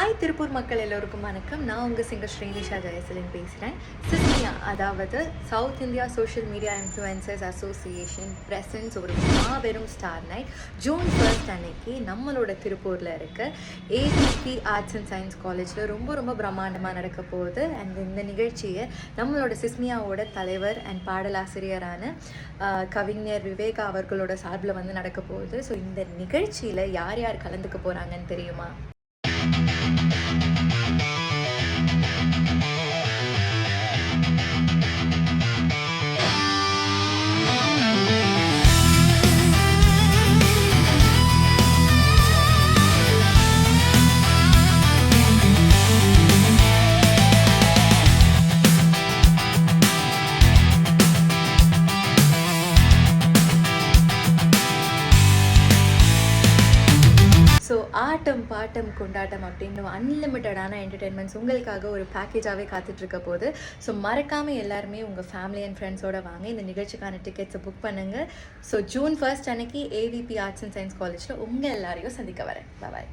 Hi Tiruppur மக்கள் எல்லோருக்கும் வணக்கம். நான் உங்கள் சிங்கர் ஸ்ரீனிஷா ஜெயசலின் பேசுகிறேன். சிஸ்மியா, அதாவது South India social media influencers association presence ஒரு மாபெரும் ஸ்டார் நைட் ஜூன் 1 அன்னைக்கு நம்மளோட திருப்பூரில் இருக்க ஏவிபி ஆர்ட்ஸ் அண்ட் சயின்ஸ் காலேஜில் ரொம்ப பிரம்மாண்டமாக நடக்க போகுது. அண்ட் இந்த நிகழ்ச்சியை நம்மளோட சிஸ்மியாவோட தலைவர் அண்ட் பாடலாசிரியரான கவிஞர் விவேகா அவர்களோட சார்பில் நடக்க போகுது. ஸோ இந்த நிகழ்ச்சியில் யார் யார் கலந்துக்க போகிறாங்கன்னு தெரியுமா? ஸோ ஆட்டம் பாட்டம் கொண்டாட்டம் அப்படின்னு அன்லிமிட்டடான என்டர்டெயின்மெண்ட்ஸ் உங்களுக்காக ஒரு பேக்கேஜாகவே காத்துட்ருக்க போது. ஸோ மறக்காமல் எல்லாருமே உங்கள் ஃபேமிலி அண்ட் ஃப்ரெண்ட்ஸோடு வாங்க. இந்த நிகழ்ச்சிக்கான டிக்கெட்ஸை புக் பண்ணுங்கள். ஸோ ஜூன் 1 அன்னைக்கு ஏவிபி ஆர்ட்ஸ் அண்ட் சயின்ஸ் காலேஜில் உங்கள் எல்லாரையும் சந்திக்க வரேன். பாய்.